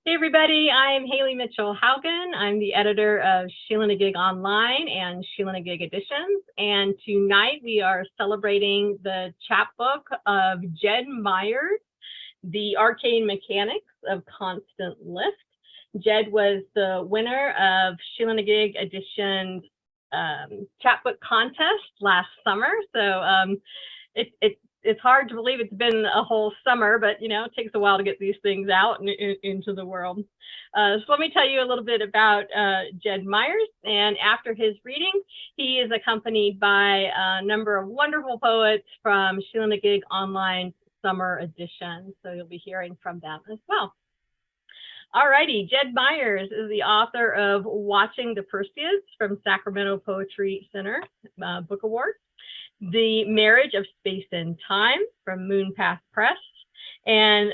Hey everybody, I'm Hayley Mitchell Haugen. I'm the editor of Sheila-Na-Gig Online and Sheila-Na-Gig Editions. And tonight we are celebrating the chapbook of Jed Myers, The Arcane Mechanics of Constant Lift. Jed was the winner of Sheila-Na-Gig Editions chapbook contest last summer. So it's hard to believe it's been a whole summer, but it takes a while to get these things out and into the world. So let me tell you a little bit about Jed Myers. And after his reading, he is accompanied by a number of wonderful poets from Sheila-Na-Gig Online Summer Edition. So you'll be hearing from them as well. Alrighty, Jed Myers is the author of Watching the Perseids from Sacramento Poetry Center Book Award, The Marriage of Space and Time from Moonpath Press, and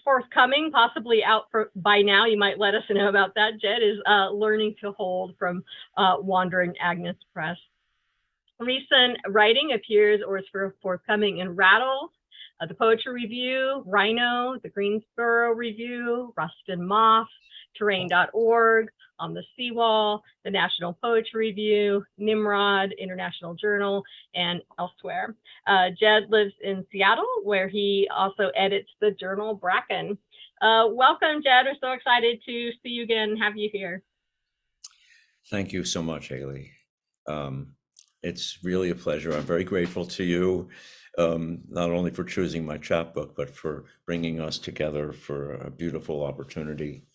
forthcoming, possibly out by now, you might let us know about that, Jed, is Learning to Hold from Wandering Agnes Press. Recent writing appears or is forthcoming in Rattle, the Poetry Review, Rhino, the Greensboro Review, Rust and Moth, Terrain.org, On the Seawall, the National Poetry Review, Nimrod, International Journal, and elsewhere. Jed lives in Seattle, where he also edits the journal Bracken. Welcome, Jed. We're so excited to see you again and have you here. Thank you so much, Hayley. It's really a pleasure. I'm very grateful to you, not only for choosing my chapbook, but for bringing us together for a beautiful opportunity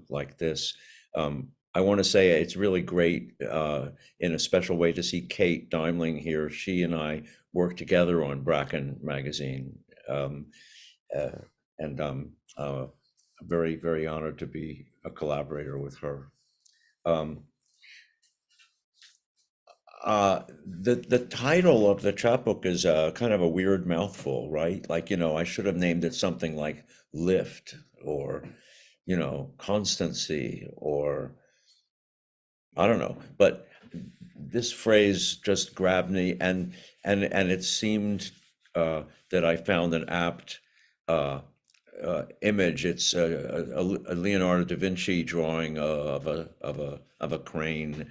like this. I want to say it's really great in a special way to see Kate Deimling here. She and I worked together on Bracken magazine, and I'm very, very honored to be a collaborator with her. The title of the chapbook is kind of a weird mouthful, right? Like, I should have named it something like Lift or, Constancy, or I don't know. But this phrase just grabbed me, and it seemed that I found an apt image. It's a Leonardo da Vinci drawing of a crane.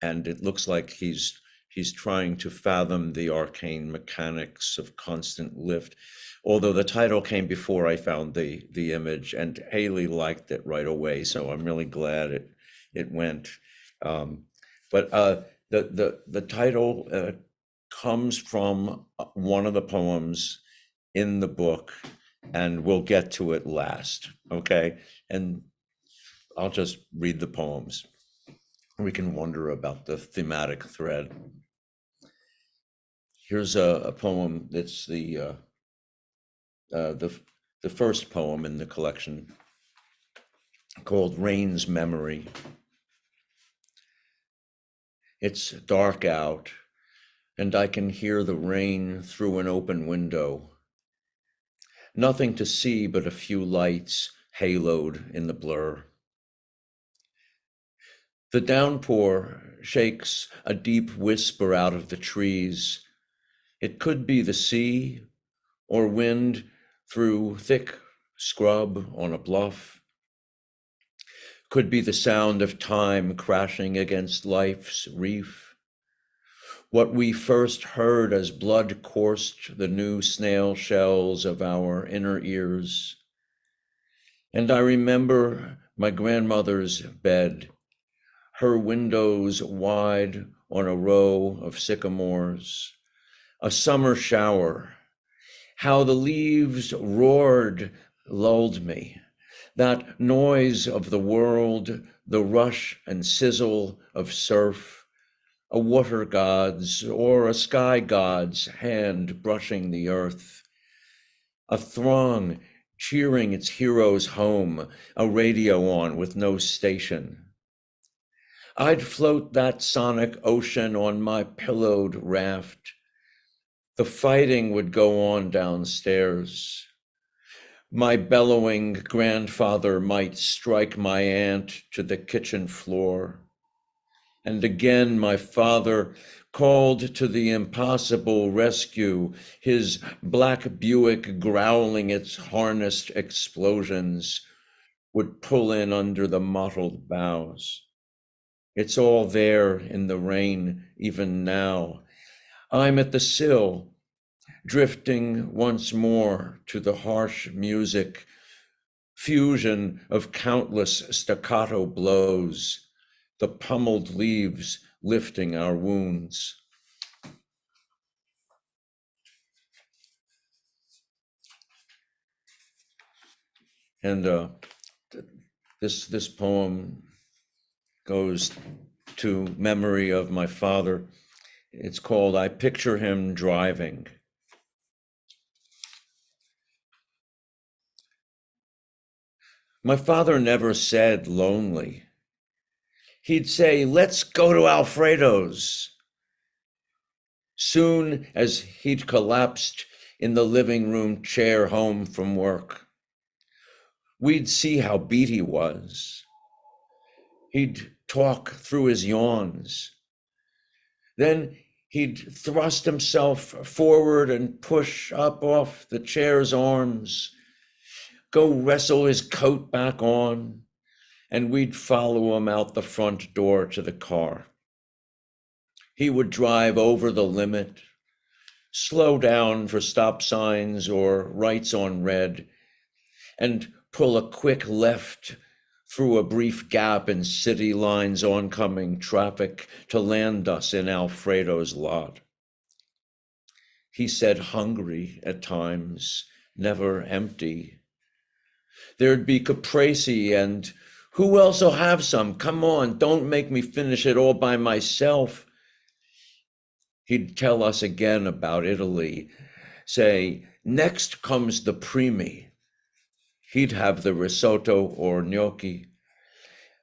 And it looks like he's trying to fathom the arcane mechanics of constant lift. Although the title came before I found the image, and Hayley liked it right away, so I'm really glad it went. But the title comes from one of the poems in the book, and we'll get to it last, okay? And I'll just read the poems. We can wonder about the thematic thread. Here's a poem that's the first poem in the collection, called Rain's Memory. It's dark out, and I can hear the rain through an open window. Nothing to see but a few lights haloed in the blur. The downpour shakes a deep whisper out of the trees. It could be the sea or wind through thick scrub on a bluff. Could be the sound of time crashing against life's reef. What we first heard as blood coursed the new snail shells of our inner ears. And I remember my grandmother's bed, her windows wide on a row of sycamores, a summer shower, how the leaves roared lulled me, that noise of the world, the rush and sizzle of surf, a water god's or a sky god's hand brushing the earth, a throng cheering its heroes home, a radio on with no station. I'd float that sonic ocean on my pillowed raft. The fighting would go on downstairs. My bellowing grandfather might strike my aunt to the kitchen floor. And again, my father called to the impossible rescue, his black Buick growling its harnessed explosions, would pull in under the mottled boughs. It's all there in the rain, even now. I'm at the sill, drifting once more to the harsh music, fusion of countless staccato blows, the pummeled leaves lifting our wounds. And this poem goes to memory of my father. It's called I Picture Him Driving. My father never said lonely. He'd say, let's go to Alfredo's. Soon as he'd collapsed in the living room chair home from work, we'd see how beat he was. He'd talk through his yawns. Then he'd thrust himself forward and push up off the chair's arms, go wrestle his coat back on, and we'd follow him out the front door to the car. He would drive over the limit, slow down for stop signs or lights on red, and pull a quick left through a brief gap in city lines' oncoming traffic to land us in Alfredo's lot. He said hungry at times, never empty. There'd be caprese and who else'll have some? Come on, don't make me finish it all by myself. He'd tell us again about Italy, say, next comes the primi. He'd have the risotto or gnocchi.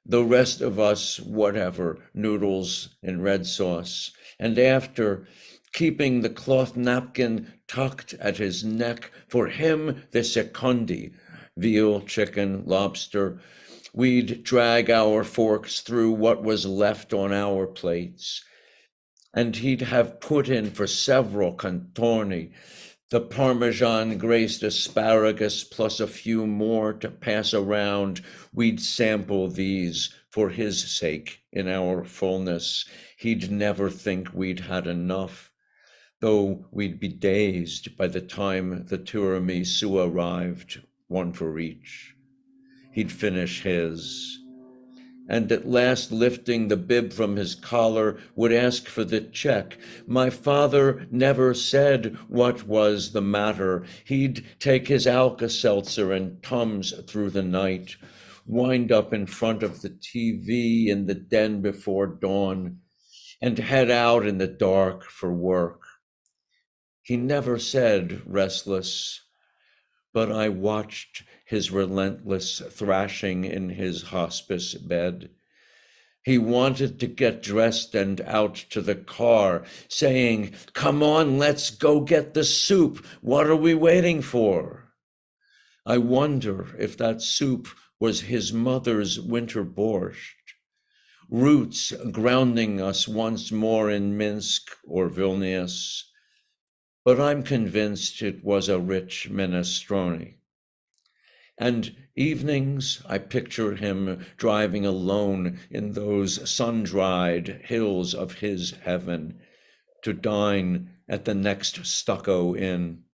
The rest of us, whatever, noodles in red sauce. And after, keeping the cloth napkin tucked at his neck, for him the secondi, veal, chicken, lobster, we'd drag our forks through what was left on our plates. And he'd have put in for several contorni, the Parmesan graced asparagus plus a few more to pass around. We'd sample these for his sake in our fullness. He'd never think we'd had enough, though we'd be dazed by the time the tiramisu arrived, one for each. He'd finish his, and at last lifting the bib from his collar, would ask for the check. My father never said what was the matter. He'd take his Alka-Seltzer and Tums through the night, wind up in front of the TV in the den before dawn, and head out in the dark for work. He never said restless, but I watched his relentless thrashing in his hospice bed. He wanted to get dressed and out to the car, saying, come on, let's go get the soup. What are we waiting for? I wonder if that soup was his mother's winter borscht, roots grounding us once more in Minsk or Vilnius, but I'm convinced it was a rich minestrone. And evenings, I picture him driving alone in those sun-dried hills of his heaven to dine at the next stucco inn.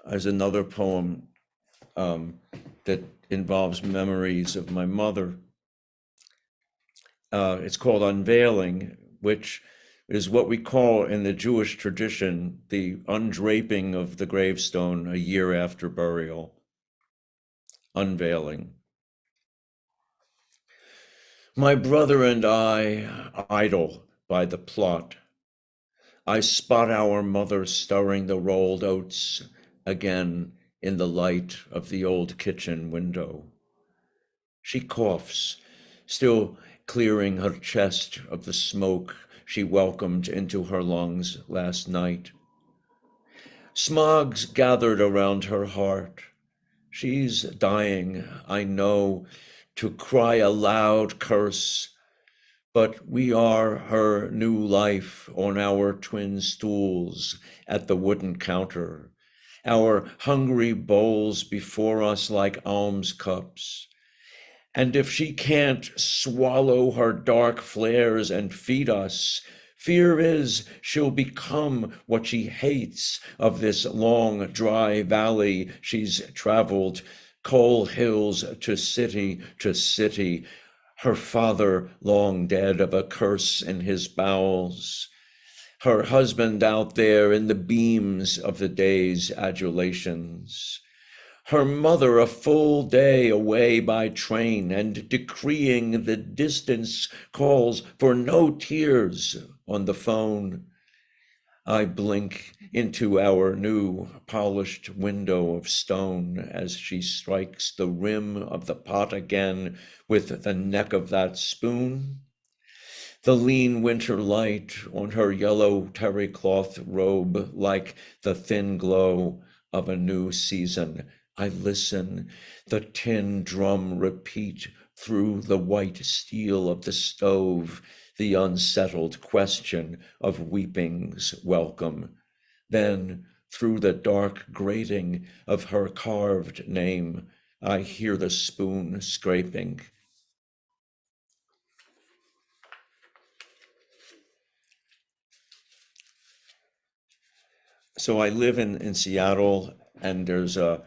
There's another poem that involves memories of my mother. It's called Unveiling, which is what we call in the Jewish tradition the undraping of the gravestone a year after burial. Unveiling. My brother and I idle by the plot. I spot our mother stirring the rolled oats again in the light of the old kitchen window. She coughs, still clearing her chest of the smoke she welcomed into her lungs last night. Smog's gathered around her heart. She's dying, I know, to cry a loud curse, but we are her new life on our twin stools at the wooden counter, our hungry bowls before us like alms cups. And if she can't swallow her dark flares and feed us, fear is she'll become what she hates of this long, dry valley she's traveled, coal hills to city, her father long dead of a curse in his bowels, her husband out there in the beams of the day's adulations, her mother a full day away by train and decreeing the distance calls for no tears on the phone. I blink into our new polished window of stone as she strikes the rim of the pot again with the neck of that spoon. The lean winter light on her yellow terry cloth robe like the thin glow of a new season. I listen, the tin drum repeat through the white steel of the stove, the unsettled question of weeping's welcome. Then through the dark grating of her carved name, I hear the spoon scraping. So I live in Seattle, and there's an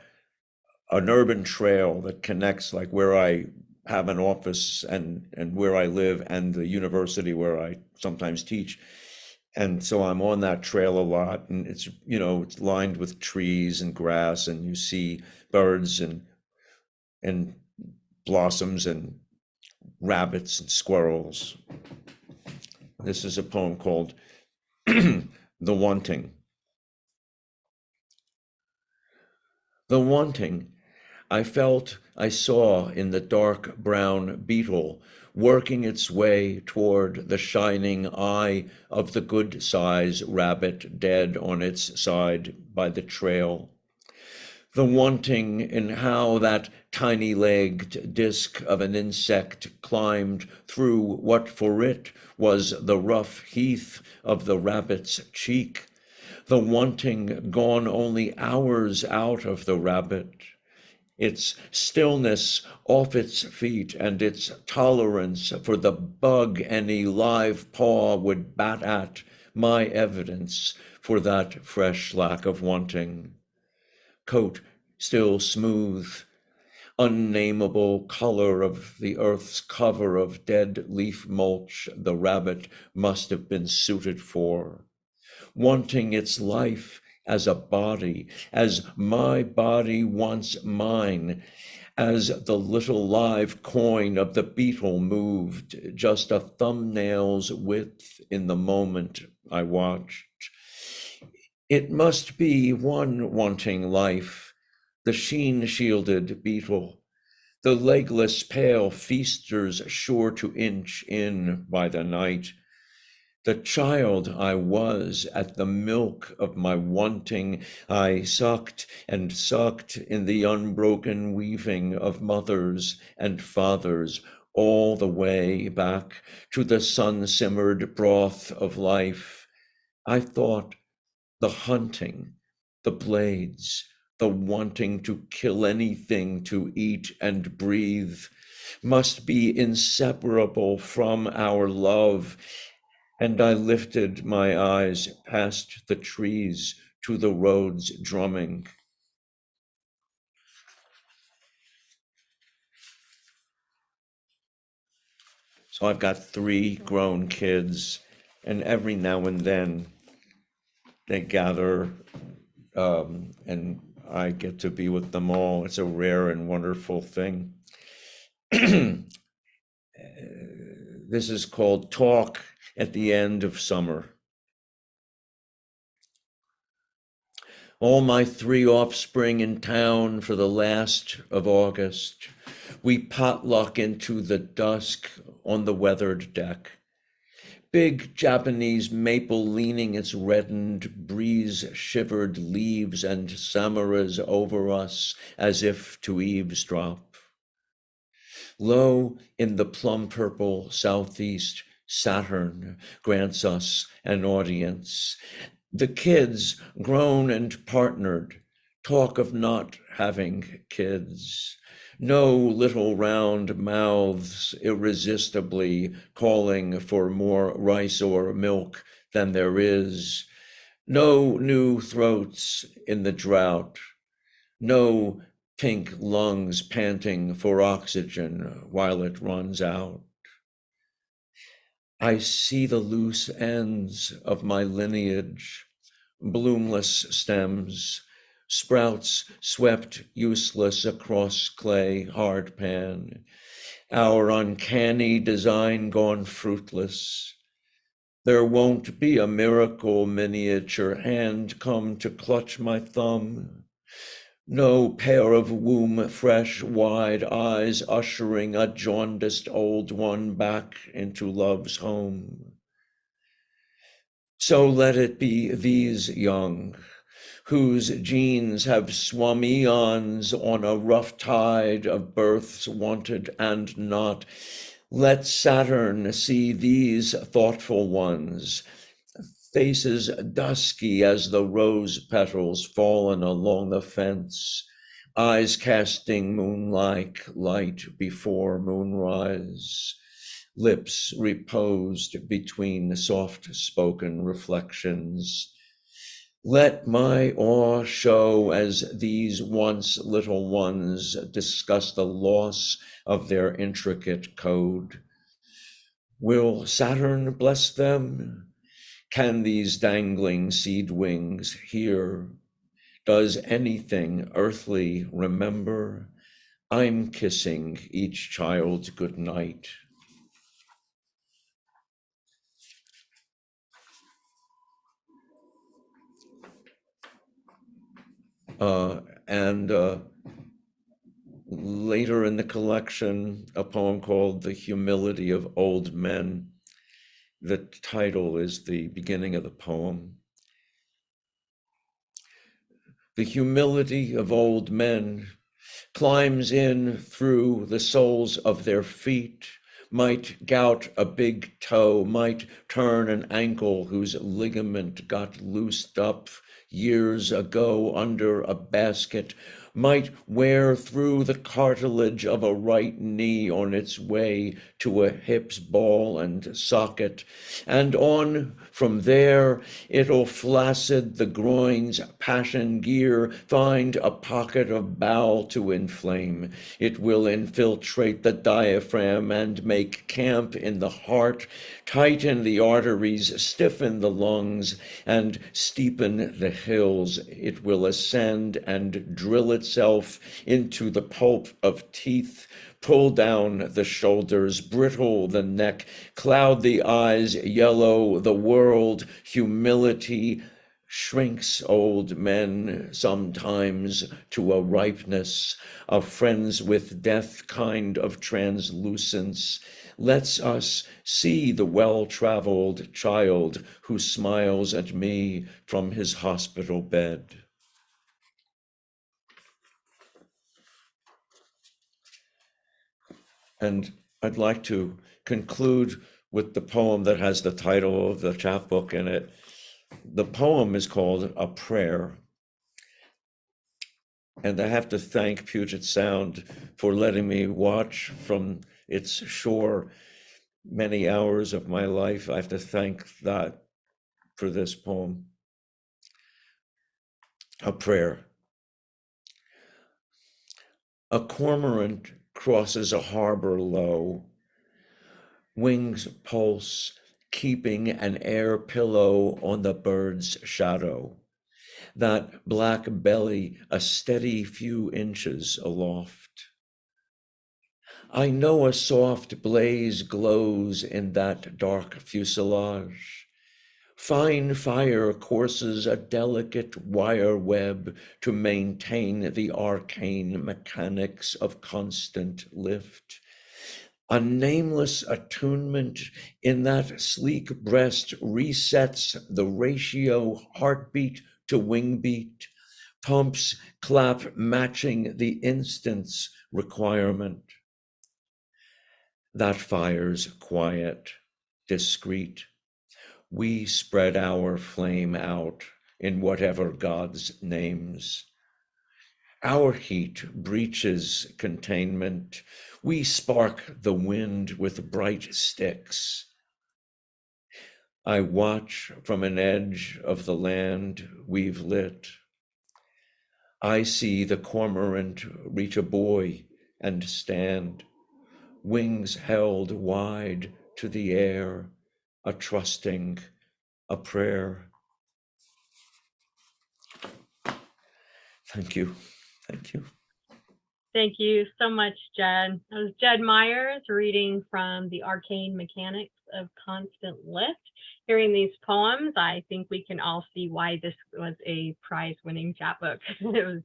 urban trail that connects like where I have an office and where I live and the university where I sometimes teach. And so I'm on that trail a lot, and it's, it's lined with trees and grass, and you see birds and blossoms and rabbits and squirrels. This is a poem called The Wanting. The wanting I felt I saw in the dark brown beetle working its way toward the shining eye of the good size rabbit dead on its side by the trail. The wanting in how that tiny-legged disk of an insect climbed through what for it was the rough heath of the rabbit's cheek, the wanting gone only hours out of the rabbit, its stillness off its feet and its tolerance for the bug any live paw would bat at, my evidence for that fresh lack of wanting. Coat still smooth, unnameable color of the earth's cover of dead leaf mulch the rabbit must have been suited for, wanting its life as a body, as my body wants mine, as the little live coin of the beetle moved, just a thumbnail's width in the moment I watched. It must be one wanting life, the sheen-shielded beetle, the legless pale feasters sure to inch in by the night, the child I was at the milk of my wanting, I sucked and sucked in the unbroken weaving of mothers and fathers, all the way back to the sun-simmered broth of life. I thought the hunting, the blades, the wanting to kill anything to eat and breathe must be inseparable from our love. And I lifted my eyes past the trees to the road's drumming. So I've got 3 grown kids, and every now and then they gather, and I get to be with them all. It's a rare and wonderful thing. This is called Talk at the End of Summer. All my 3 offspring in town for the last of August. We potluck into the dusk on the weathered deck. Big Japanese maple leaning its reddened, breeze-shivered leaves and samaras over us as if to eavesdrop. Low in the plum-purple southeast, Saturn grants us an audience. The kids, grown and partnered, talk of not having kids. No little round mouths irresistibly calling for more rice or milk than there is. No new throats in the drought. No pink lungs panting for oxygen while it runs out. I see the loose ends of my lineage, bloomless stems, sprouts swept useless across clay hardpan, our uncanny design gone fruitless. There won't be a miracle miniature hand come to clutch my thumb. No pair of womb-fresh, wide eyes ushering a jaundiced old one back into love's home. So let it be these young, whose genes have swum eons on a rough tide of births wanted and not. Let Saturn see these thoughtful ones, faces dusky as the rose petals fallen along the fence, eyes casting moonlike light before moonrise, lips reposed between soft-spoken reflections. Let my awe show as these once little ones discuss the loss of their intricate code. Will Saturn bless them? Can these dangling seed wings hear? Does anything earthly remember? I'm kissing each child goodnight. And later in the collection, a poem called The Humility of Old Men. The title is the beginning of the poem. The humility of old men climbs in through the soles of their feet, might gout a big toe, might turn an ankle whose ligament got loosed up years ago under a basket, might wear through the cartilage of a right knee on its way to a hip's ball and socket, and on from there it'll flaccid the groin's passion gear, find a pocket of bowel to inflame. It will infiltrate the diaphragm and make camp in the heart, tighten the arteries, stiffen the lungs, and steepen the hills. It will ascend and drill itself into the pulp of teeth, pull down the shoulders, brittle the neck, cloud the eyes, yellow the world. Humility shrinks old men sometimes to a ripeness, a friends with death kind of translucence. Lets us see the well-traveled child who smiles at me from his hospital bed. And I'd like to conclude with the poem that has the title of the chapbook in it. The poem is called A Prayer. And I have to thank Puget Sound for letting me watch from its shore many hours of my life. I have to thank that for this poem. A Prayer. A cormorant crosses a harbor low, wings pulse, keeping an air pillow on the bird's shadow, that black belly a steady few inches aloft. I know a soft blaze glows in that dark fuselage. Fine fire courses a delicate wire web to maintain the arcane mechanics of constant lift. A nameless attunement in that sleek breast resets the ratio heartbeat to wingbeat, pumps clap matching the instant's requirement. That fire's quiet, discreet. We spread our flame out in whatever God's names. Our heat breaches containment. We spark the wind with bright sticks. I watch from an edge of the land we've lit. I see the cormorant reach a buoy and stand, wings held wide to the air, a trusting, a prayer. Thank you. Thank you. Thank you so much, Jed. That was Jed Myers reading from The Arcane Mechanics of Constant Lift. Hearing these poems, I think we can all see why this was a prize-winning chapbook. It was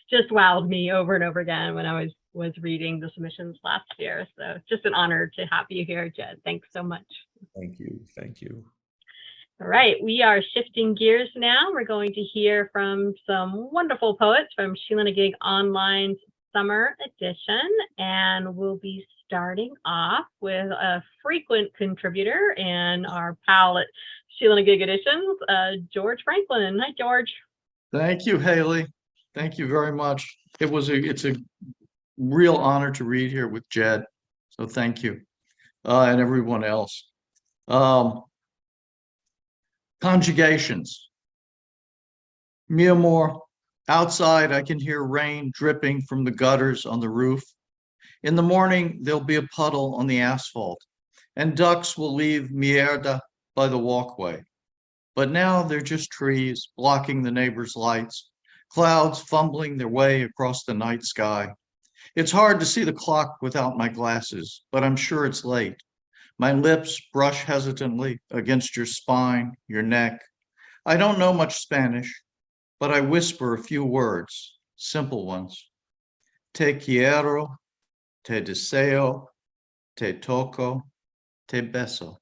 just wowed me over and over again when I was reading the submissions last year. So just an honor to have you here, Jed. Thanks so much. Thank you. Thank you. All right, we are shifting gears now. We're going to hear from some wonderful poets from Sheila-Na-Gig Online's Summer Edition, and we'll be starting off with a frequent contributor and our pal at Sheila-Na-Gig Editions, George Franklin. Hi, George. Thank you, Hayley. Thank you very much. It's a real honor to read here with Jed, so thank you, and everyone else. Conjugations. Mi amor, outside I can hear rain dripping from the gutters on the roof. In the morning, there'll be a puddle on the asphalt, and ducks will leave mierda by the walkway. But now they're just trees blocking the neighbors' lights, clouds fumbling their way across the night sky. It's hard to see the clock without my glasses, but I'm sure it's late. My lips brush hesitantly against your spine, your neck. I don't know much Spanish, but I whisper a few words, simple ones. Te quiero, te deseo, te toco, te beso.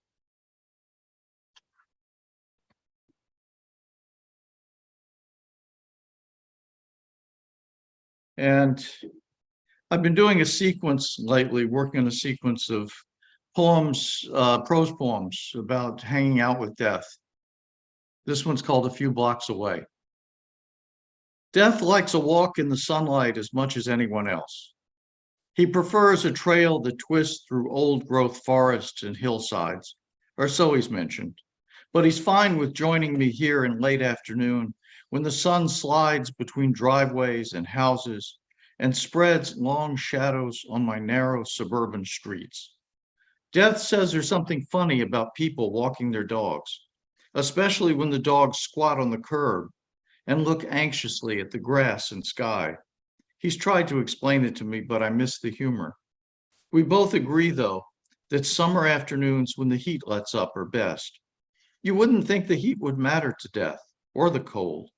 And I've been doing a sequence lately, working on a sequence of poems, prose poems about hanging out with death. This one's called A Few Blocks Away. Death likes a walk in the sunlight as much as anyone else. He prefers a trail that twists through old-growth forests and hillsides, or so he's mentioned. But he's fine with joining me here in late afternoon when the sun slides between driveways and houses and spreads long shadows on my narrow suburban streets. Death says there's something funny about people walking their dogs, especially when the dogs squat on the curb and look anxiously at the grass and sky. He's tried to explain it to me, but I miss the humor. We both agree, though, that summer afternoons when the heat lets up are best. You wouldn't think the heat would matter to death, or the cold,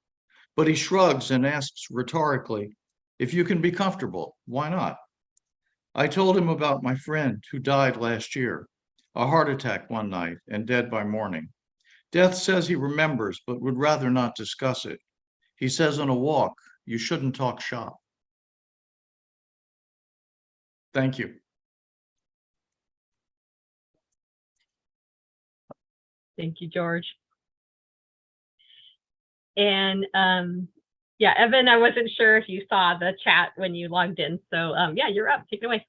but he shrugs and asks rhetorically, if you can be comfortable, why not? I told him about my friend who died last year, a heart attack one night and dead by morning. Death says he remembers, but would rather not discuss it. He says on a walk, you shouldn't talk shop. Thank you. Thank you, George. And yeah, Evan, I wasn't sure if you saw the chat when you logged in. So yeah, you're up. Take it away.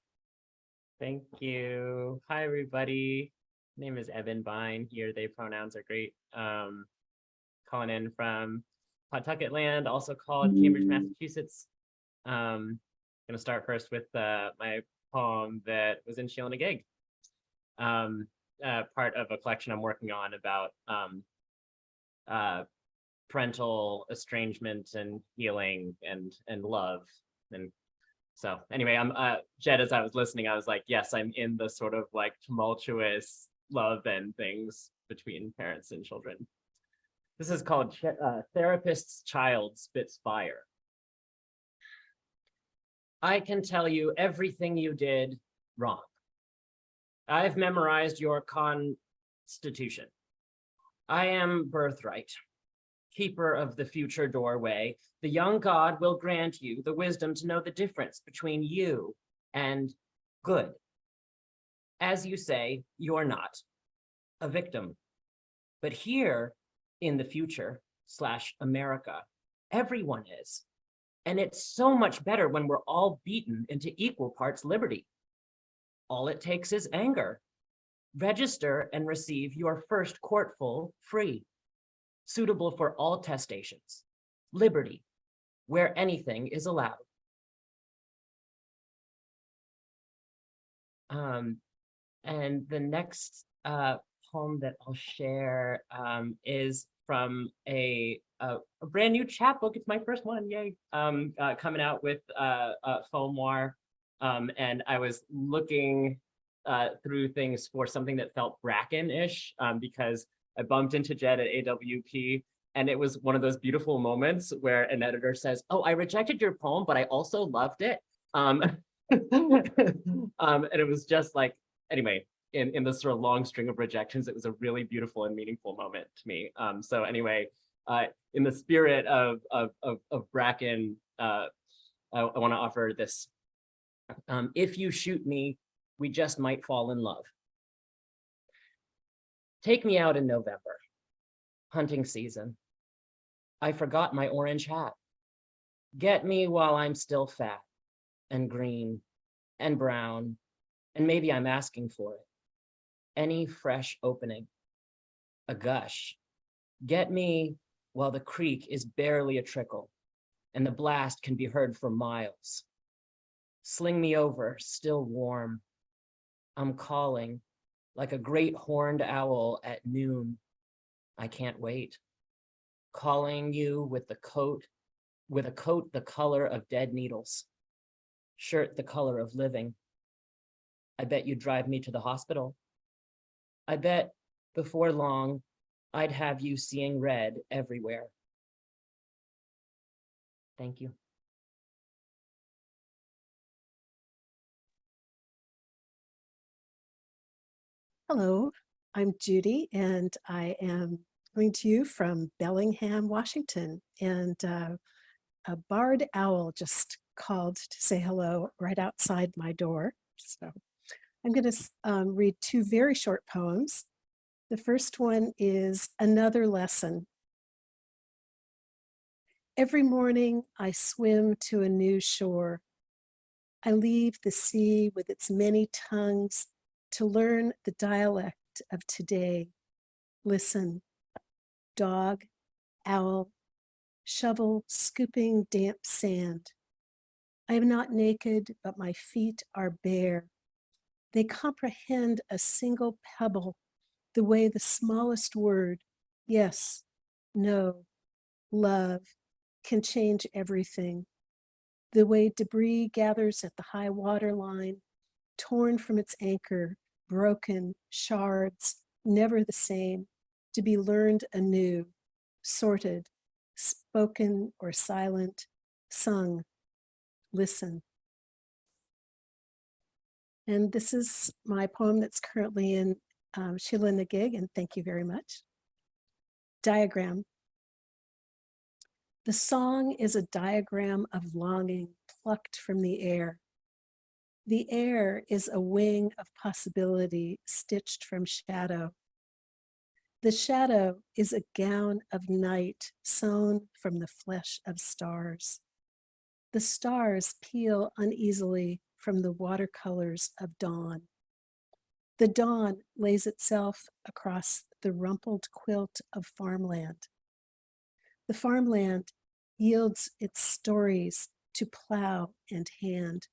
Thank you. Hi, everybody. My name is Eben Bein. Here, they pronouns are great. Calling in from Pawtucket land, also called Cambridge, Massachusetts. I'm going to start first with my poem that was in Sheila-Na-Gig. Part of a collection I'm working on about parental estrangement and healing and love. And so anyway, I'm Jed, as I was listening, I was like, yes, I'm in the sort of like tumultuous love and things between parents and children. This is called Therapist's Child Spits Fire. I can tell you everything you did wrong. I've memorized your constitution. I am birthright, keeper of the future doorway. The young god will grant you the wisdom to know the difference between you and good. As you say, you're not a victim. But here in the future / America, everyone is. And it's so much better when we're all beaten into equal parts liberty. All it takes is anger. Register and receive your first courtful free, suitable for all testations. Liberty, where anything is allowed. And the next poem that I'll share is from a brand new chapbook. It's my first one, yay! Coming out with Fomoir. And I was looking through things for something that felt Bracken-ish because I bumped into Jed at AWP, and it was one of those beautiful moments where an editor says, "Oh, I rejected your poem, but I also loved it." And it was just like, anyway, in this sort of long string of rejections, it was a really beautiful and meaningful moment to me. So anyway, in the spirit of Bracken, I want to offer this. If you shoot me, we just might fall in love. Take me out in November, hunting season. I forgot my orange hat. Get me while I'm still fat and green and brown, and maybe I'm asking for it. Any fresh opening, a gush. Get me while the creek is barely a trickle and the blast can be heard for miles. Sling me over, still warm. I'm calling like a great horned owl at noon. I can't wait. Calling you with a coat the color of dead needles, shirt the color of living. I bet you'd drive me to the hospital. I bet before long, I'd have you seeing red everywhere. Thank you. Hello, I'm Judy, and I am coming to you from Bellingham, Washington. And a barred owl just called to say hello right outside my door. So I'm going to read two very short poems. The first one is Another Lesson. Every morning I swim to a new shore. I leave the sea with its many tongues to learn the dialect of today. Listen, dog, owl, shovel scooping damp sand. I am not naked, but my feet are bare. They comprehend a single pebble, the way the smallest word, yes, no, love, can change everything. The way debris gathers at the high water line, torn from its anchor, broken, shards, never the same, to be learned anew, sorted, spoken or silent, sung, listen. And this is my poem that's currently in Sheila-Na-Gig, and thank you very much. Diagram. The song is a diagram of longing plucked from the air. The air is a wing of possibility stitched from shadow. The shadow is a gown of night sewn from the flesh of stars. The stars peel uneasily from the watercolors of dawn. The dawn lays itself across the rumpled quilt of farmland. The farmland yields its stories to plow and hand.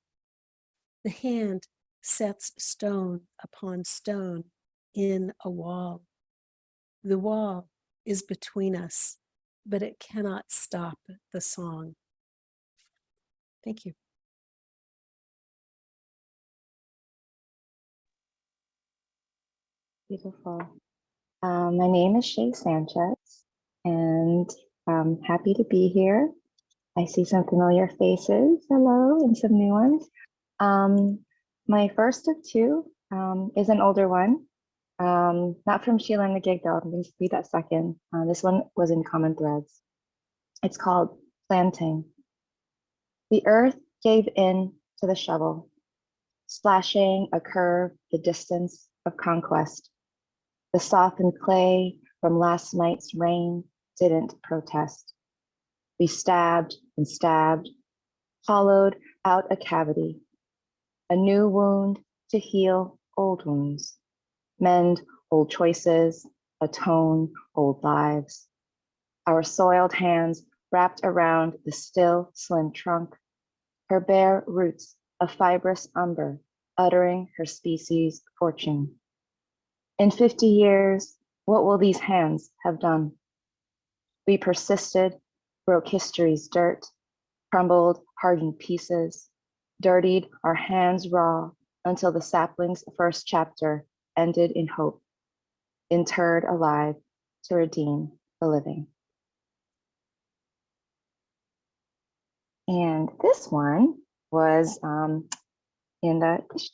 The hand sets stone upon stone in a wall. The wall is between us, but it cannot stop the song. Thank you. Beautiful. My name is Shei Sanchez, and I'm happy to be here. I see some familiar faces, hello, and some new ones. My first of two is an older one. Not from Sheila-Na-Gig though, I'm going to read that second. This one was in Common Threads. It's called Planting. The earth gave in to the shovel, splashing a curve the distance of conquest. The softened clay from last night's rain didn't protest. We stabbed and stabbed, hollowed out a cavity, a new wound to heal old wounds, mend old choices, atone old lives. Our soiled hands wrapped around the still slim trunk, her bare roots a fibrous umber uttering her species' fortune. In 50 years, what will these hands have done? We persisted, broke history's dirt, crumbled hardened pieces, dirtied our hands raw until the sapling's first chapter ended in hope, interred alive to redeem the living. And this one was in the, it's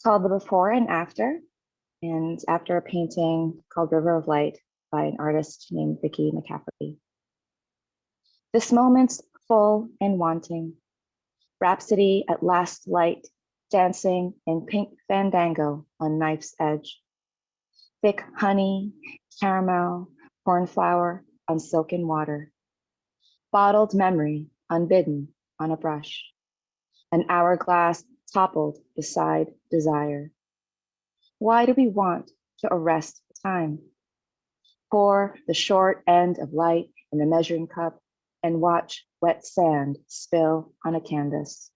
called The Before and After, and after a painting called River of Light by an artist named Vicky McCafferty. This moment's full and wanting, rhapsody at last light, dancing in pink fandango on knife's edge. Thick honey, caramel, cornflower on silken water. Bottled memory unbidden on a brush. An hourglass toppled beside desire. Why do we want to arrest time? Pour the short end of light in the measuring cup and watch wet sand spill on a canvas.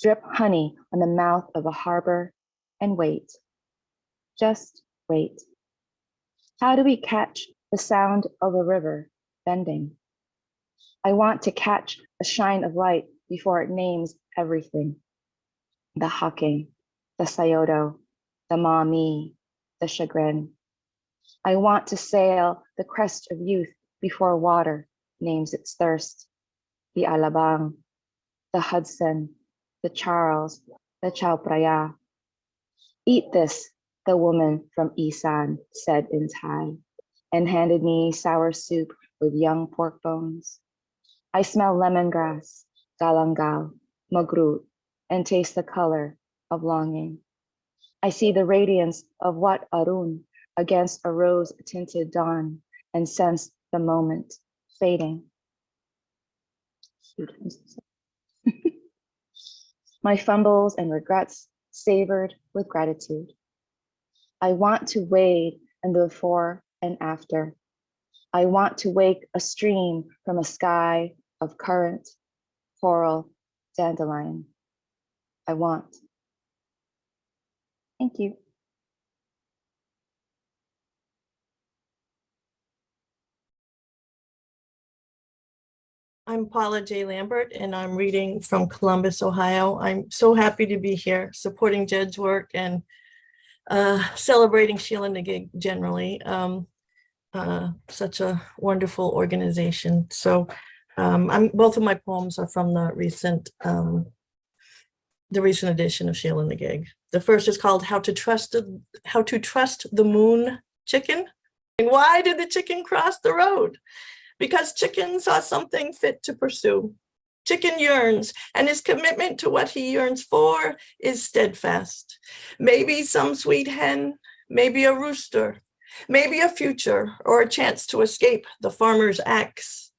Drip honey on the mouth of a harbor and wait. Just wait. How do we catch the sound of a river bending? I want to catch a shine of light before it names everything. The hawking, the scioto, the maumee, the chagrin. I want to sail the crest of youth before water names its thirst. The alabang, the Hudson, the Charles, the Chao Phraya. Eat this, the woman from Isan said in Thai, and handed me sour soup with young pork bones. I smell lemongrass, galangal, magrut, and taste the color of longing. I see the radiance of Wat Arun against a rose-tinted dawn and sense the moment fading. My fumbles and regrets savored with gratitude. I want to wade in the before and after. I want to wake a stream from a sky of current, coral, dandelion. I want. Thank you. I'm Paula J Lambert, and I'm reading from Columbus, Ohio. I'm so happy to be here supporting Jed's work and celebrating Sheila-Na-Gig generally. Such a wonderful organization. So both of my poems are from the recent edition of Sheila-Na-Gig. The first is called How to Trust the Moon Chicken. And why did the chicken cross the road? Because Chicken saw something fit to pursue. Chicken yearns, and his commitment to what he yearns for is steadfast. Maybe some sweet hen, maybe a rooster, maybe a future or a chance to escape the farmer's axe.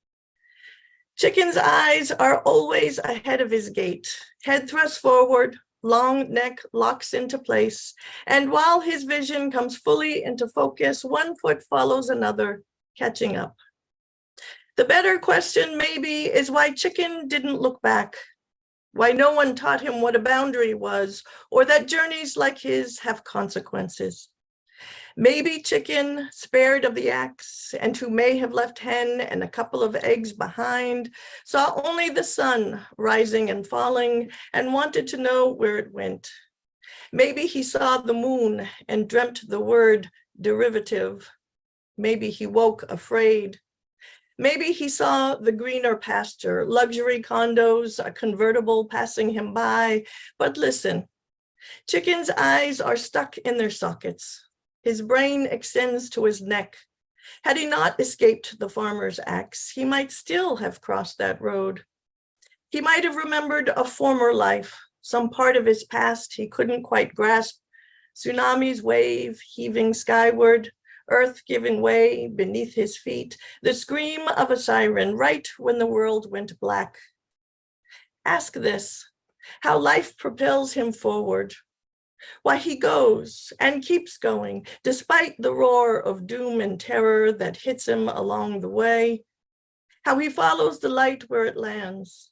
Chicken's eyes are always ahead of his gait, head thrust forward, long neck locks into place, and while his vision comes fully into focus, one foot follows another, catching up. The better question maybe is why Chicken didn't look back, why no one taught him what a boundary was, or that journeys like his have consequences. Maybe Chicken, spared of the axe, and who may have left hen and a couple of eggs behind, saw only the sun rising and falling and wanted to know where it went. Maybe he saw the moon and dreamt the word derivative. Maybe he woke afraid. Maybe he saw the greener pasture, luxury condos, a convertible passing him by. But listen, Chicken's eyes are stuck in their sockets. His brain extends to his neck. Had he not escaped the farmer's axe, he might still have crossed that road. He might have remembered a former life, some part of his past he couldn't quite grasp. Tsunami's wave heaving skyward, earth giving way beneath his feet, the scream of a siren right when the world went black. Ask this, how life propels him forward, why he goes and keeps going despite the roar of doom and terror that hits him along the way, how he follows the light where it lands,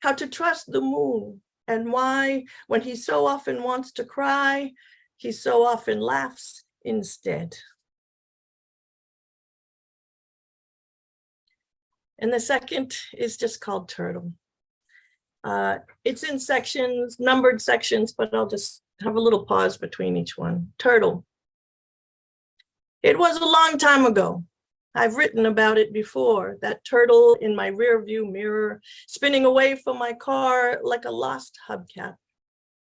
how to trust the moon, and why, when he so often wants to cry, he so often laughs instead. And the second is just called Turtle. It's in sections, numbered sections, but I'll just have a little pause between each one. Turtle. It was a long time ago. I've written about it before, that turtle in my rear view mirror, spinning away from my car like a lost hubcap.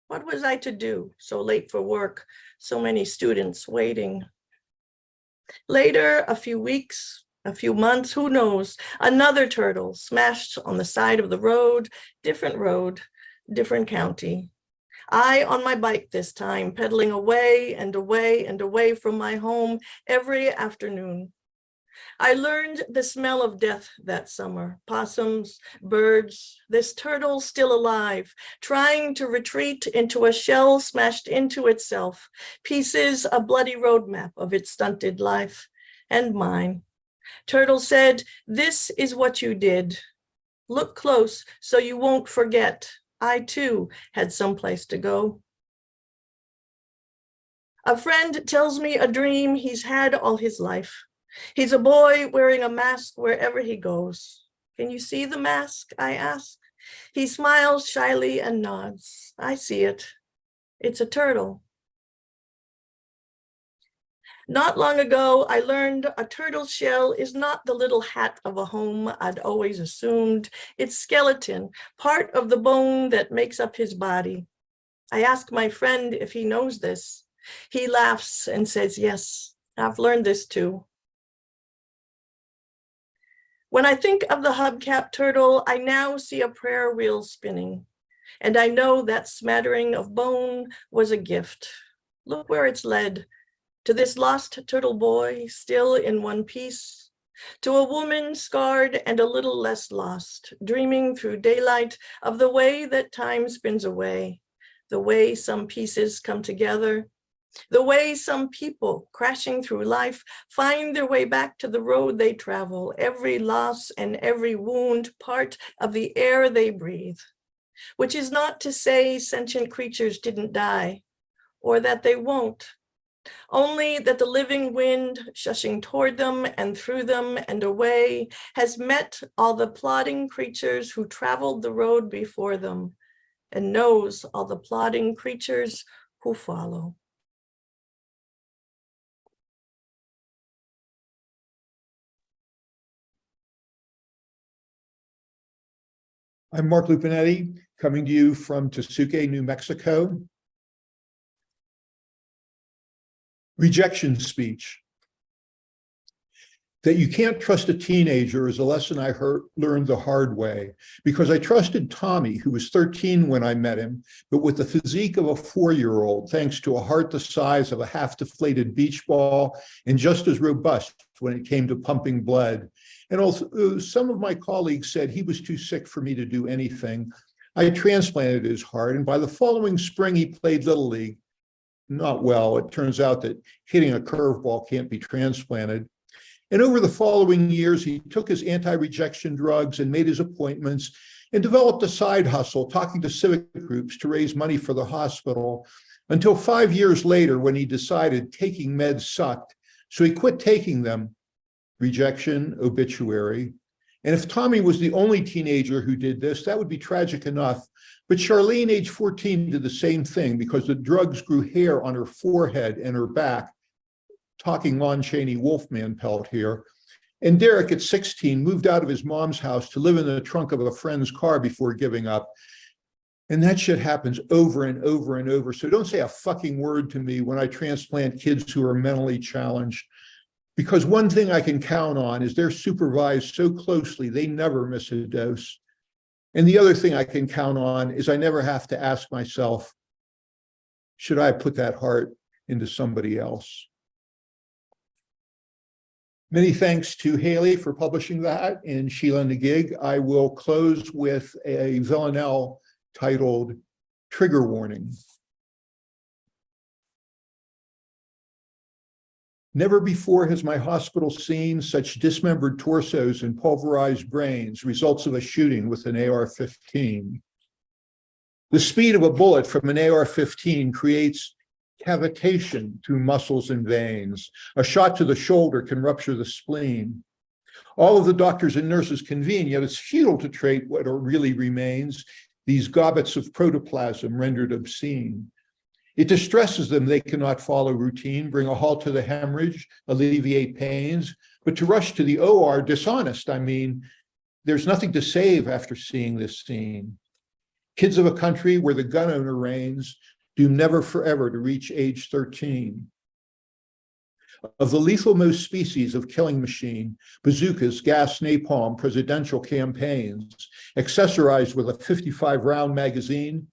What was I to do, so late for work, so many students waiting? Later, a few weeks, a few months, who knows, another turtle smashed on the side of the road, different county. I on my bike this time, pedaling away and away and away from my home every afternoon. I learned the smell of death that summer, possums, birds, this turtle still alive, trying to retreat into a shell smashed into itself, pieces a bloody roadmap of its stunted life and mine. Turtle said, "This is what you did. Look close so you won't forget. I too had someplace to go." A friend tells me a dream he's had all his life. He's a boy wearing a mask wherever he goes. Can you see the mask? I ask. He smiles shyly and nods. I see it. It's a turtle. Not long ago, I learned a turtle shell is not the little hat of a home I'd always assumed. It's skeleton, part of the bone that makes up his body. I ask my friend if he knows this. He laughs and says, yes, I've learned this too. When I think of the hubcap turtle, I now see a prayer wheel spinning, and I know that smattering of bone was a gift. Look where it's led, to this lost turtle boy, still in one piece, to a woman scarred and a little less lost, dreaming through daylight of the way that time spins away, the way some pieces come together, the way some people crashing through life find their way back to the road they travel, every loss and every wound part of the air they breathe, which is not to say sentient creatures didn't die, or that they won't, only that the living wind shushing toward them and through them and away has met all the plodding creatures who traveled the road before them and knows all the plodding creatures who follow. I'm Mark Lupinetti, coming to you from Tesuque, New Mexico. Rejection speech. That you can't trust a teenager is a lesson I learned the hard way, because I trusted Tommy, who was 13 when I met him, but with the physique of a 4-year-old, thanks to a heart the size of a half-deflated beach ball and just as robust when it came to pumping blood. And also, some of my colleagues said he was too sick for me to do anything. I transplanted his heart, and by the following spring, he played Little League. Not well. It turns out that hitting a curveball can't be transplanted. And over the following years, he took his anti-rejection drugs and made his appointments and developed a side hustle, talking to civic groups to raise money for the hospital, until 5 years later when he decided taking meds sucked. So he quit taking them. Rejection, obituary. And if Tommy was the only teenager who did this, that would be tragic enough. But Charlene, age 14, did the same thing because the drugs grew hair on her forehead and her back. Talking Lon Chaney Wolfman pelt here. And Derek, at 16, moved out of his mom's house to live in the trunk of a friend's car before giving up. And that shit happens over and over and over. So don't say a fucking word to me when I transplant kids who are mentally challenged, because one thing I can count on is they're supervised so closely, they never miss a dose. And the other thing I can count on is I never have to ask myself, should I put that heart into somebody else? Many thanks to Hayley for publishing that in Sheila-Na-Gig. I will close with a villanelle titled Trigger Warning. Never before has my hospital seen such dismembered torsos and pulverized brains, results of a shooting with an AR-15. The speed of a bullet from an AR-15 creates cavitation through muscles and veins. A shot to the shoulder can rupture the spleen. All of the doctors and nurses convene, yet it's futile to treat what really remains, these gobbets of protoplasm rendered obscene. It distresses them they cannot follow routine, bring a halt to the hemorrhage, alleviate pains, but to rush to the OR, dishonest, I mean, there's nothing to save after seeing this scene. Kids of a country where the gun owner reigns, doomed never forever to reach age 13. Of the lethal most species of killing machine, bazookas, gas, napalm, presidential campaigns, accessorized with a 55-round magazine,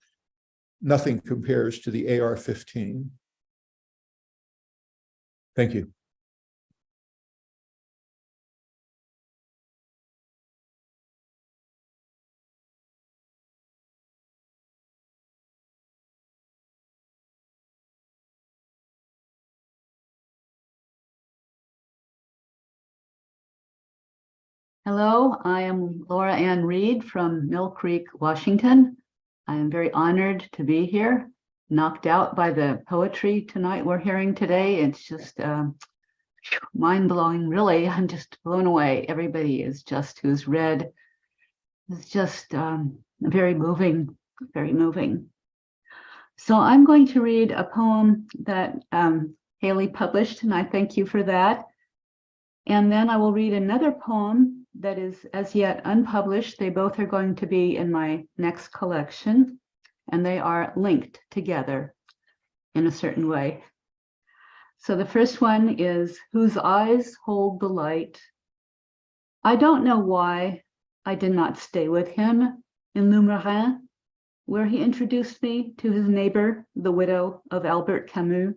nothing compares to the AR-15. Thank you. Hello, I am Laura Ann Reed from Mill Creek, Washington. I am very honored to be here, knocked out by the poetry tonight we're hearing today. It's just mind-blowing, really. I'm just blown away. Everybody is just, who's read, is just very moving, very moving. So I'm going to read a poem that Hayley published, and I thank you for that. And then I will read another poem that is as yet unpublished. They both are going to be in my next collection, and they are linked together in a certain way. So the first one is Whose Eyes Hold the Light. I don't know why I did not stay with him in Le Marin, where he introduced me to his neighbor, the widow of Albert Camus.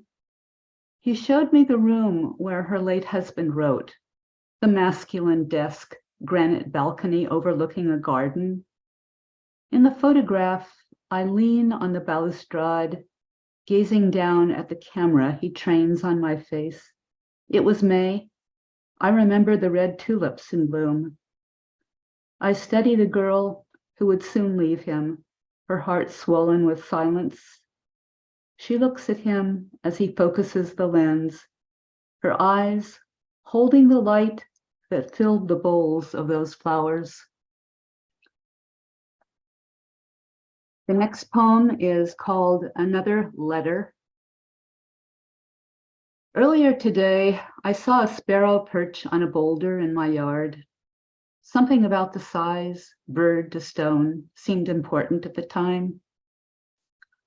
He showed me the room where her late husband wrote, the masculine desk, granite balcony overlooking a garden. In the photograph, I lean on the balustrade, gazing down at the camera he trains on my face. It was May. I remember the red tulips in bloom. I study the girl who would soon leave him, her heart swollen with silence. She looks at him as he focuses the lens, her eyes holding the light that filled the bowls of those flowers. The next poem is called Another Letter. Earlier today, I saw a sparrow perch on a boulder in my yard. Something about the size, bird to stone, seemed important at the time.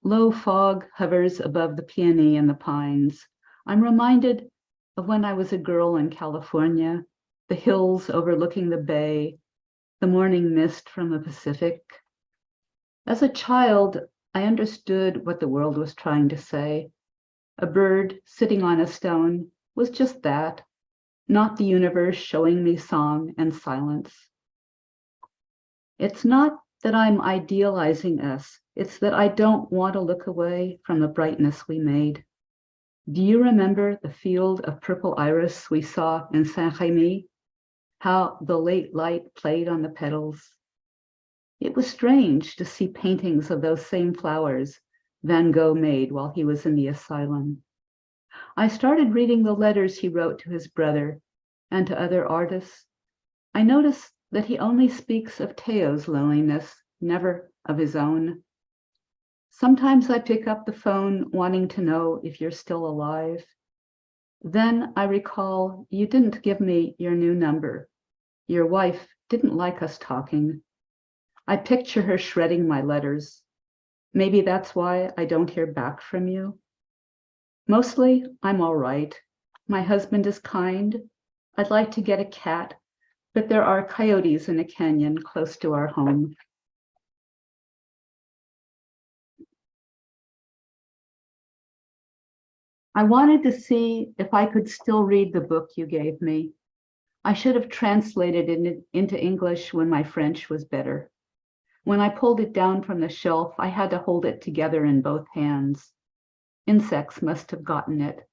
Low fog hovers above the peony and the pines. I'm reminded of when I was a girl in California, the hills overlooking the bay, the morning mist from the Pacific. As a child, I understood what the world was trying to say. A bird sitting on a stone was just that, not the universe showing me song and silence. It's not that I'm idealizing us, it's that I don't want to look away from the brightness we made. Do you remember the field of purple iris we saw in Saint-Rémy? How the late light played on the petals? It was strange to see paintings of those same flowers Van Gogh made while he was in the asylum. I started reading the letters he wrote to his brother and to other artists. I noticed that he only speaks of Teo's loneliness, never of his own. Sometimes I pick up the phone wanting to know if you're still alive. Then I recall you didn't give me your new number. Your wife didn't like us talking. I picture her shredding my letters. Maybe that's why I don't hear back from you. Mostly, I'm all right. My husband is kind. I'd like to get a cat, but there are coyotes in a canyon close to our home. I wanted to see if I could still read the book you gave me. I should have translated it into English when my French was better. When I pulled it down from the shelf, I had to hold it together in both hands. Insects must have gotten it.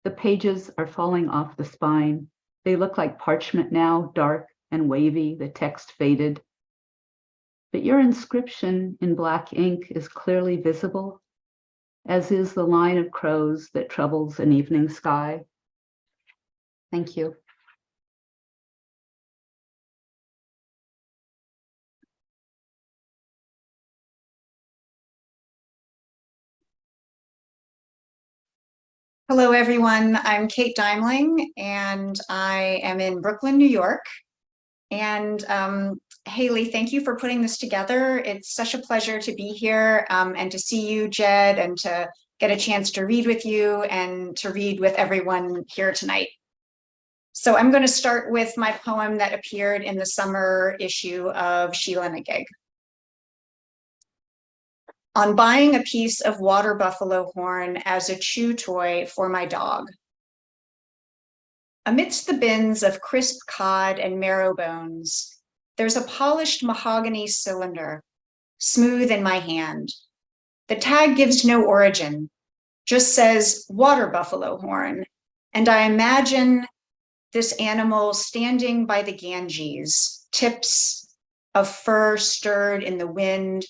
The pages are falling off the spine. They look like parchment now, dark and wavy, the text faded. But your inscription in black ink is clearly visible, as is the line of crows that troubles an evening sky. Thank you. Hello, everyone. I'm Kate Deimling, and I am in Brooklyn, New York. And Hayley, thank you for putting this together. It's such a pleasure to be here and to see you, Jed, and to get a chance to read with you and to read with everyone here tonight. So I'm going to start with my poem that appeared in the summer issue of Sheila-Na-Gig. On buying a piece of water buffalo horn as a chew toy for my dog. Amidst the bins of crisp cod and marrow bones, there's a polished mahogany cylinder, smooth in my hand. The tag gives no origin, just says water buffalo horn, and I imagine this animal standing by the Ganges, tips of fur stirred in the wind,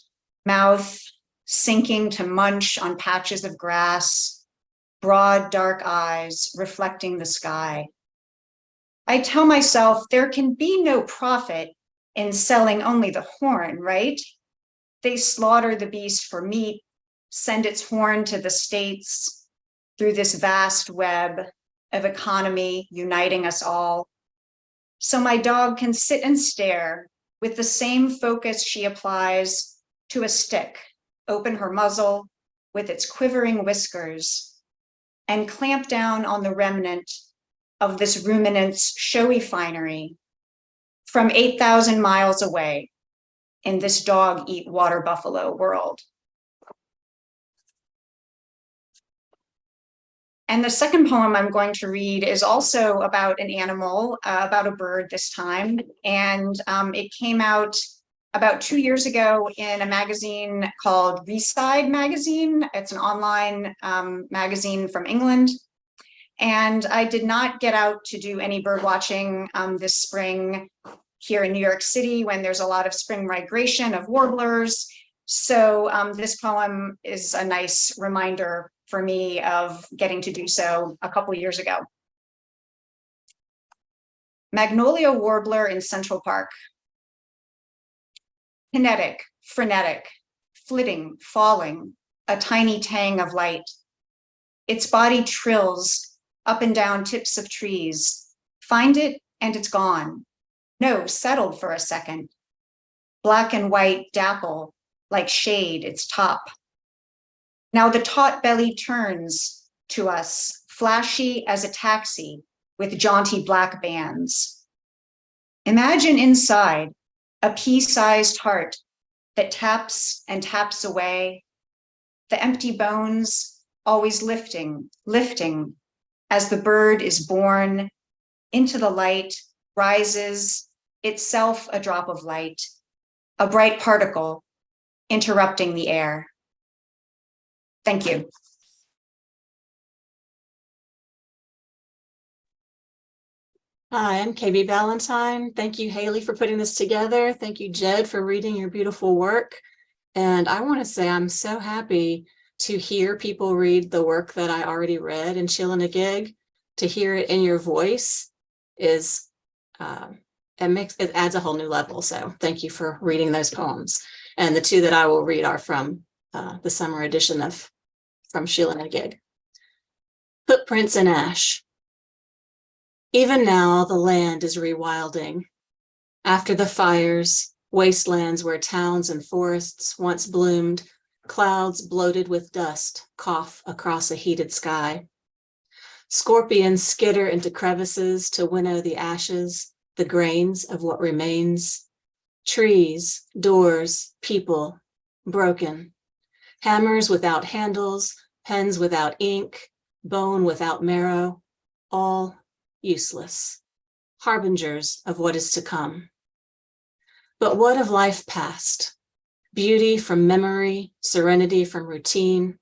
mouth sinking to munch on patches of grass, broad dark eyes reflecting the sky. I tell myself there can be no profit in selling only the horn, right? They slaughter the beast for meat, send its horn to the States through this vast web of economy uniting us all. So my dog can sit and stare with the same focus she applies to a stick, open her muzzle with its quivering whiskers, and clamp down on the remnant of this ruminant's showy finery from 8,000 miles away in this dog-eat water buffalo world. And the second poem I'm going to read is also about an animal, about a bird this time, and it came out about 2 years ago in a magazine called Reside Magazine. It's an online magazine from England. And I did not get out to do any bird watching this spring here in New York City when there's a lot of spring migration of warblers. So this poem is a nice reminder for me of getting to do so a couple years ago. Magnolia warbler in Central Park. Kinetic, frenetic, flitting, falling, a tiny tang of light. Its body trills up and down tips of trees. Find it and it's gone. No, settled for a second. Black and white dapple like shade its top. Now the taut belly turns to us, flashy as a taxi with jaunty black bands. Imagine inside a pea-sized heart that taps and taps away, the empty bones always lifting, lifting as the bird is born into the light, rises, itself a drop of light, a bright particle interrupting the air. Thank you. Hi, I'm KB Ballentine. Thank you, Hayley, for putting this together. Thank you, Jed, for reading your beautiful work. And I want to say I'm so happy to hear people read the work that I already read in Sheila-Na-Gig. To hear it in your voice is, it adds a whole new level. So thank you for reading those poems. And the two that I will read are from the summer edition from Sheila-Na-Gig. Footprints in Ash. Even now, the land is rewilding. After the fires, wastelands where towns and forests once bloomed Clouds bloated with dust cough across a heated sky. Scorpions skitter into crevices to winnow the ashes, the grains of what remains. Trees, doors, people, broken. Hammers without handles, pens without ink, bone without marrow, all useless. Harbingers of what is to come. But what of life past? Beauty from memory, serenity from routine.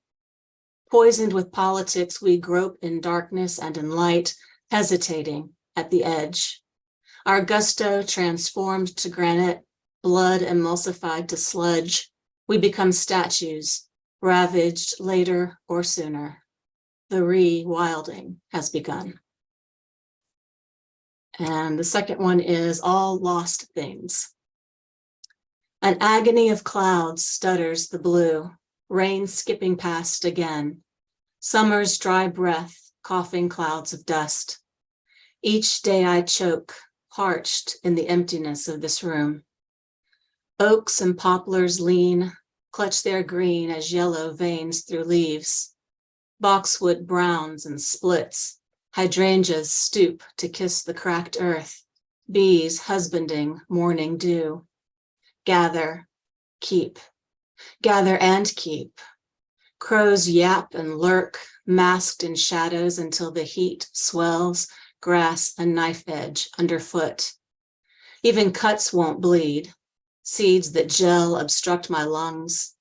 Poisoned with politics, we grope in darkness and in light, hesitating at the edge. Our gusto transformed to granite, blood emulsified to sludge. We become statues, ravaged later or sooner. The rewilding has begun. And the second one is All Lost Things. An agony of clouds stutters the blue, rain skipping past again. Summer's dry breath, coughing clouds of dust. Each day I choke, parched in the emptiness of this room. Oaks and poplars lean, clutch their green as yellow veins through leaves. Boxwood browns and splits, hydrangeas stoop to kiss the cracked earth, bees husbanding morning dew. Gather, keep, gather and keep. Crows yap and lurk, masked in shadows until the heat swells, grass a knife edge underfoot. Even cuts won't bleed, seeds that gel obstruct my lungs.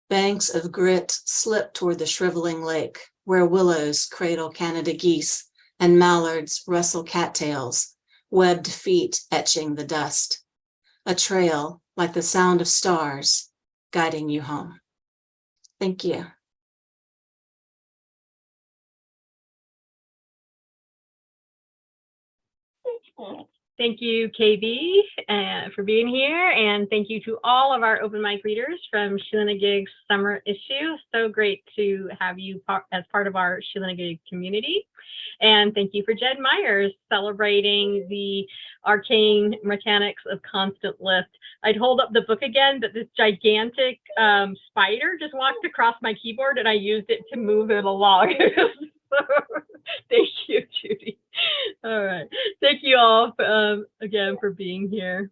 Banks of grit slip toward the shriveling lake, where willows cradle Canada geese and mallards rustle cattails, webbed feet etching the dust. A trail like the sound of stars guiding you home. Thank you. Thank you, KB, for being here, and thank you to all of our open mic readers from Sheila-Na-Gig's summer issue. So great to have you as part of our Sheila-Na-Gig community. And thank you for Jed Myers celebrating the arcane mechanics of constant lift. I'd hold up the book again, but this gigantic spider just walked across my keyboard and I used it to move it along. Thank you, Judy. All right. Thank you all again for being here.